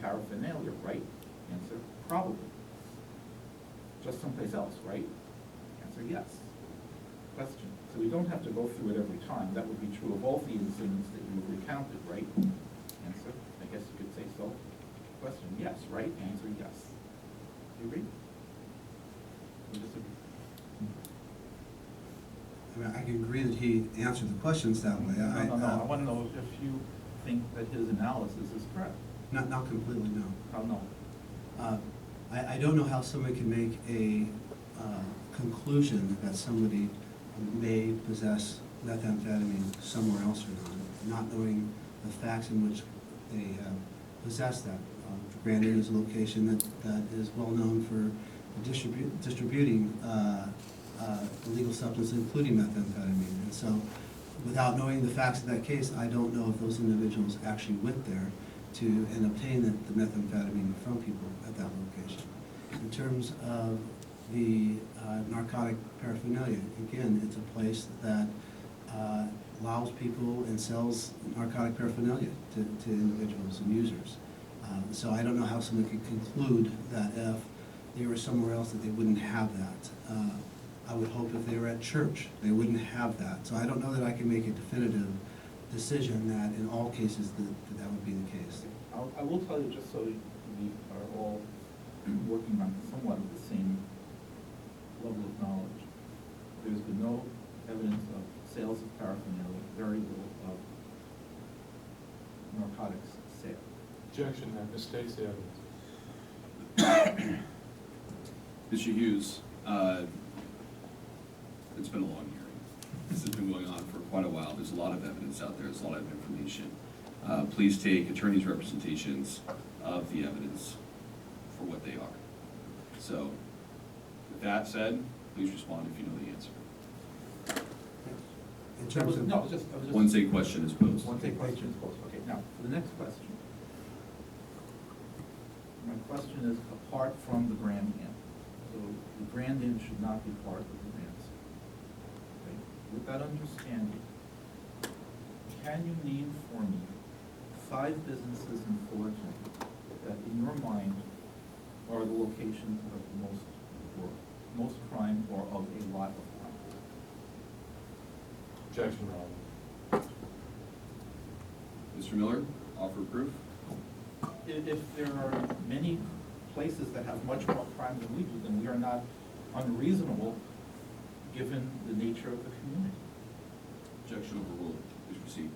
paraphernalia, right? Answer, probably. Just someplace else, right? Answer, yes. Question, so we don't have to go through it every time. That would be true of all the incidents that you've recounted, right? Answer, I guess you could say so. Question, yes, right? Answer, yes. Do you agree? Or disagree? I mean, I can agree that he answered the questions that way. No. I want to know if you think that his analysis is correct. Not completely, no. How no? I don't know how somebody can make a conclusion that somebody may possess methamphetamine somewhere else or not knowing the facts in which they possess that. Granted, is a location that is well known for distributing illegal substances, including methamphetamine. And so, without knowing the facts of that case, I don't know if those individuals actually went there and obtained the methamphetamine from people at that location. In terms of the narcotic paraphernalia, again, it's a place that allows people and sells narcotic paraphernalia to individuals and users. So I don't know how someone could conclude that if they were somewhere else that they wouldn't have that. I would hope if they were at church, they wouldn't have that. So I don't know that I can make a definitive decision that in all cases that would be the case. I will tell you, just so we are all working on somewhat of the same level of knowledge, there's been no evidence of sales of paraphernalia, very little of narcotics sale. Objection, that misstates the evidence. Mr. Hughes, it's been a long hearing. This has been going on for quite a while. There's a lot of evidence out there. There's a lot of information. Please take attorney's representations of the evidence for what they are. So, with that said, please respond if you know the answer. In terms of No, just One say question is posed. One take question is posed. Okay, now, for the next question. My question is apart from the Grand Inn. So the Grand Inn should not be part of the Grand Inn. Okay. With that understanding, can you name for me 5 businesses in Fullerton that in your mind are the locations of the most crime or of a lot of crime? Objection, Your Honor. Mr. Miller, offer proof. If there are many places that have much more crime than we do, then we are not unreasonable given the nature of the community. Objection overruled. Please proceed.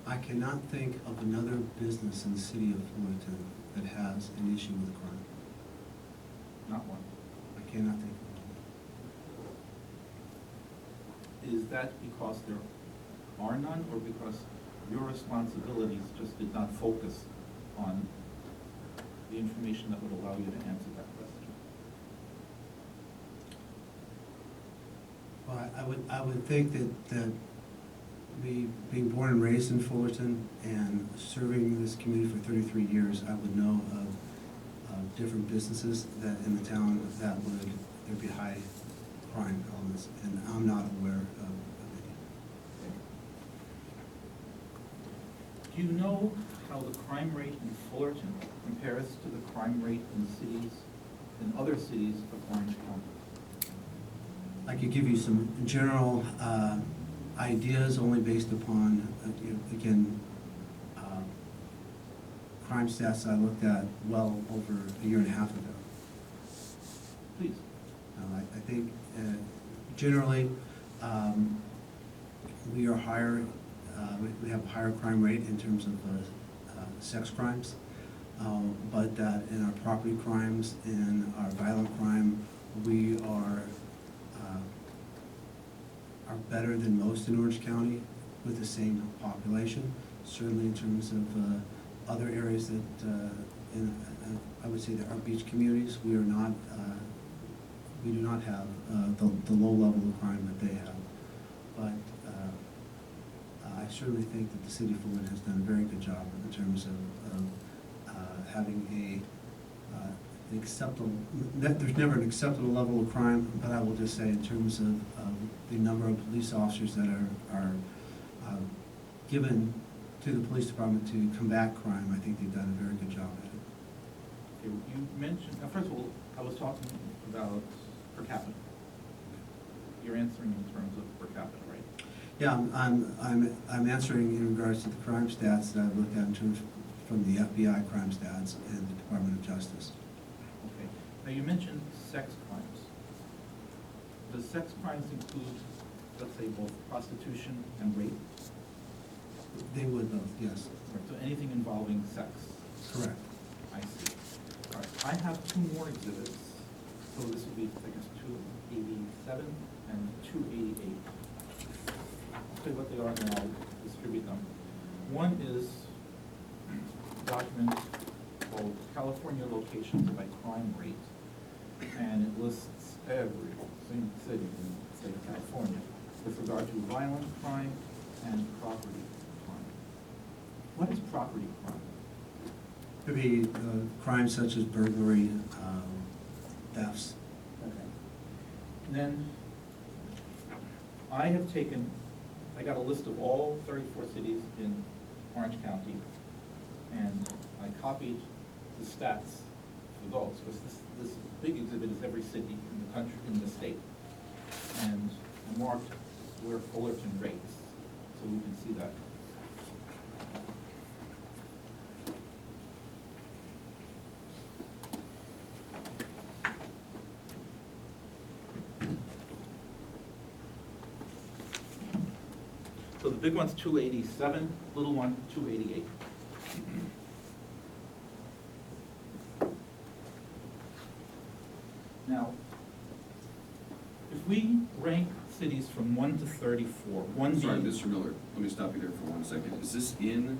I cannot think of another business in the city of Fullerton that has an issue with crime. Not one. I cannot think of Is that because there are none, or because your responsibilities just did not focus on the information that would allow you to answer that question? Well, I would think that me being born and raised in Fullerton and serving this community for 33 years, I would know of different businesses that in the town that there'd be high crime elements, and I'm not aware of any. Do you know how the crime rate in Fullerton compares to the crime rate in other cities of Orange County? I could give you some general ideas only based upon, again, crime stats I looked at well over a year and a half ago. Please. I think generally we are higher, we have a higher crime rate in terms of sex crimes, but that in our property crimes and our violent crime, we are better than most in Orange County with the same population. Certainly in terms of other areas that, I would say that our beach communities, we do not have the low level of crime that they have. But I certainly think that the city of Fullerton has done a very good job in terms of having a acceptable, there's never an acceptable level of crime, but I will just say in terms of the number of police officers that are given to the police department to combat crime, I think they've done a very good job at it. Okay, you mentioned, first of all, I was talking about per capita. You're answering in terms of per capita, right? Yeah, I'm answering in regards to the crime stats that I've looked at in terms from the FBI crime stats and the Department of Justice. Okay. Now, you mentioned sex crimes. Does sex crimes include, let's say, both prostitution and rape? They would both, yes. Right, so anything involving sex? Correct. I see. All right, I have two more exhibits. So this would be, I guess, 287 and 288. I'll tell you what they are and then I'll distribute them. One is a document called California Locations by Crime Rate. And it lists every single city in the state of California with regard to violent crime and property crime. What is property crime? Could be crimes such as burglary, thefts. Okay. Then, I have taken, I got a list of all 34 cities in Orange County, and I copied the stats for those, because this big exhibit is every city in the country, in the state. And I marked where Fullerton rates, so we can see that. So the big one's 287, little one 288. Now, if we rank cities from 1 to 34, one Sorry, being... Mr. Miller, let me stop you there for 1 second. Is this in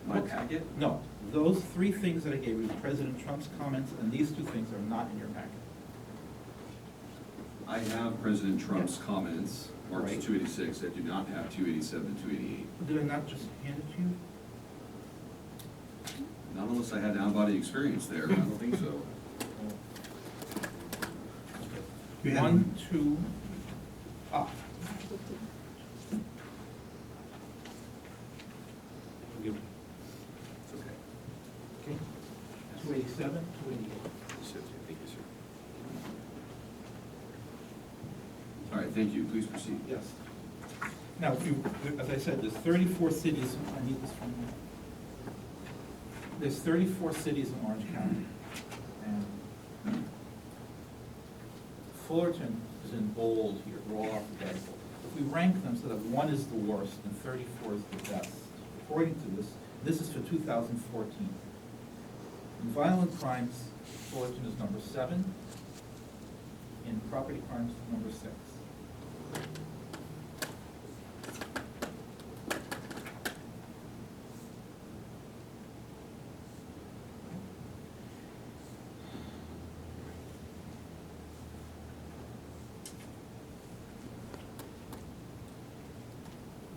my Okay. packet? No, those three things that I gave you, President Trump's comments, and these two things are not in your packet. I have President Trump's comments, March Right. 286. I do not have 287 and 288. Did I not just hand it to you? Not unless I had out-of-body experience there. I don't think so. You have- 1, 2, Forgive me. It's okay. Okay. 287, 288. Thank you, sir. All right, thank you. Please proceed. Yes. Now, if you, as I said, there's 34 cities, I need this from you. There's 34 cities in Orange County. And Fullerton is in bold here, we're all alphabetical. If we rank them so that 1 is the worst and 34 is the best, according to this is for 2014. In violent crimes, Fullerton is number 7. In property crimes, number 6.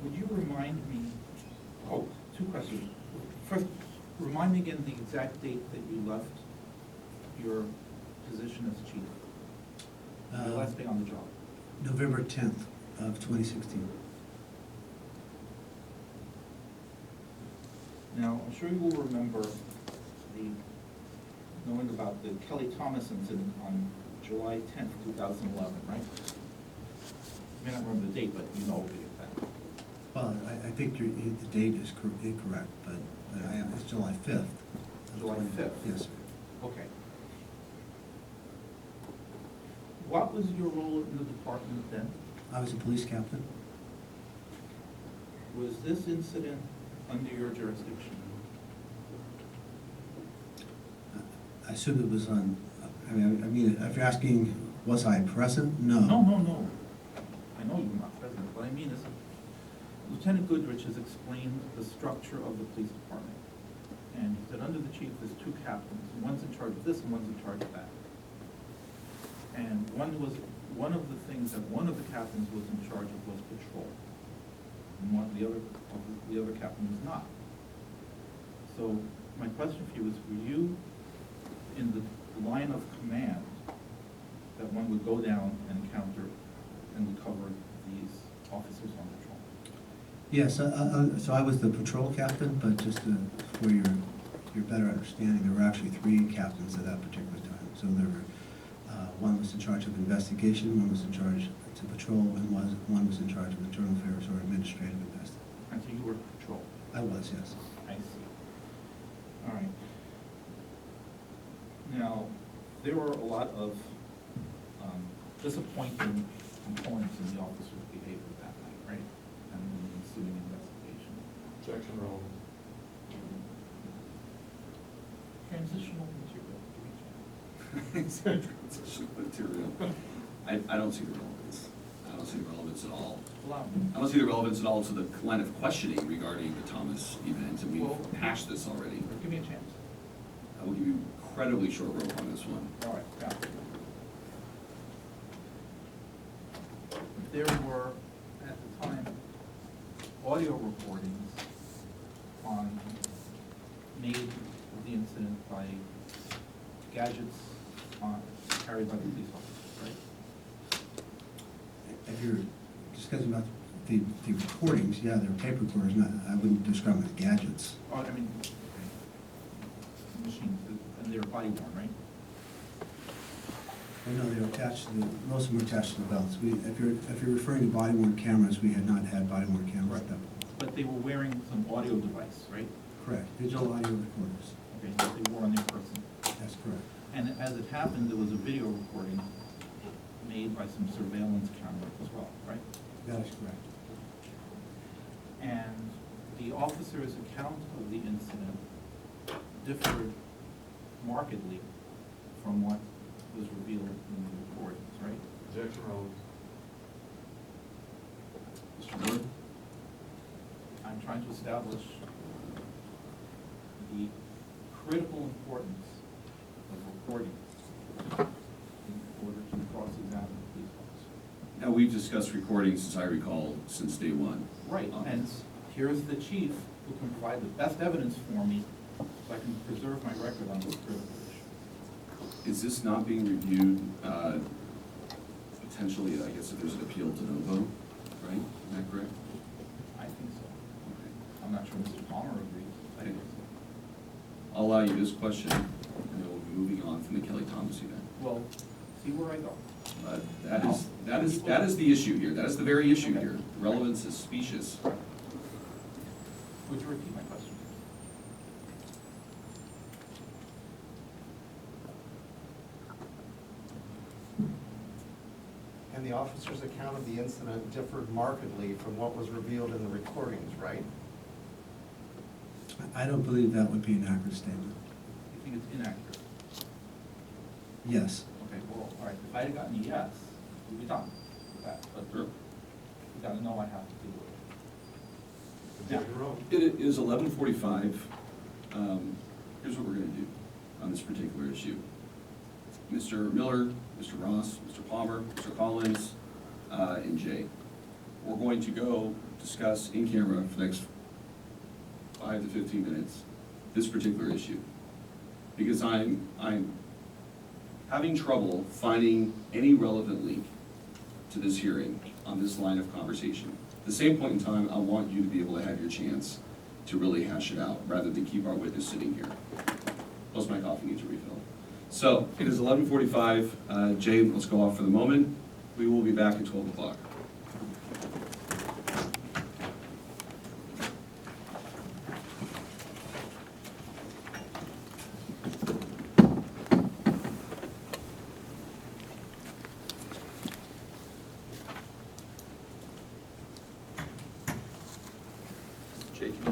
Would you remind me, oh, 2 questions. First, remind me again the exact date that you left your position as chief. Your last day on the job. November 10th of 2016. Now, I'm sure you will remember knowing about the Kelly Thomas incident on July 10th, 2011, right? You may not remember the date, but you know that. Well, I think the date is incorrect, but it's July 5th. July 5th? Yes, sir. Okay. What was your role in the department then? I was a police captain. Was this incident under your jurisdiction? I assume it was on, I mean, if you're asking, was I present? No. No. I know you were not present. What I mean is, Lieutenant Goodrich has explained the structure of the police department. And he said under the chief, there's 2 captains. One's in charge of this and one's in charge of that. And one of the things that one of the captains was in charge of was patrol. And the other captain was not. So my question for you is, were you in the line of command that one would go down and encounter and recover these officers on patrol? Yes, so I was the patrol captain, but just for your better understanding, there were actually 3 captains at that particular time. So there were, one was in charge of investigation, one was in charge to patrol, and one was in charge of internal affairs or administrative investigation. And so you were patrol? I was, yes. I see. All right. Now, there were a lot of disappointing components in the officer's behavior that night, right? And the ensuing investigation. Objection, relevant. Transitional material. Transitional material. I don't see the relevance. I don't see the relevance at all. Allow me. I don't see the relevance at all to the line of questioning regarding the Thomas event, and we've Well, hashed this already. Give me a chance. I will give you incredibly short rope on this one. All right, got it. There were, at the time, audio recordings made of the incident by gadgets carried by the police officers, right? If you're discussing about the recordings, yeah, they're tape recorders, I wouldn't describe them as gadgets. Oh, I mean, machines, and they're body worn, right? I know they're attached to most of them are attached to the belts. If you're referring to body worn cameras, we had not had body worn cameras at that point. But they were wearing some audio device, right? Correct, digital audio recorders. Okay, that they wore on their person. That's correct. And as it happened, there was a video recording made by some surveillance camera as well, right? That is correct. And the officer's account of the incident differed markedly from what was revealed in the recordings, right? Objection, relevant. Mr. Miller? I'm trying to establish the critical importance of recordings in order to cross-examine the police officer. Now, we've discussed recordings, as I recall, since day one. Right, on and this. here's the chief who can provide the best evidence for me so I can preserve my record on this critical issue. Is this not being reviewed, potentially, I guess if there's an appeal to novo, right? Is that correct? I think so. Okay. I'm not sure Mr. Palmer agrees. I think so. I'll allow you this question, and then we'll be moving on from the Kelly Thomas event. Well, see where I go. That is the issue here. That is the very issue here. Relevance is specious. Would you repeat my question? And the officer's account of the incident differed markedly from what was revealed in the recordings, right? I don't believe that would be an accurate statement. You think it's inaccurate? Yes. Okay, well, all right, if I had gotten a yes, we'd be done with that, but Sure. you gotta know I have to do it. Objection, relevant. It is 11:45. Here's what we're going to do on this particular issue. Mr. Miller, Mr. Ross, Mr. Palmer, Mr. Collins, and Jay. We're going to go discuss in camera for the next 5 to 15 minutes this particular issue. Because I'm having trouble finding any relevant link to this hearing on this line of conversation. At the same point in time, I want you to be able to have your chance to really hash it out, rather than keep our witness sitting here. Plus my coffee needs a refill. So, it is 11:45. Jay, let's go off for the moment. We will be back at 12 o'clock. Jay, can you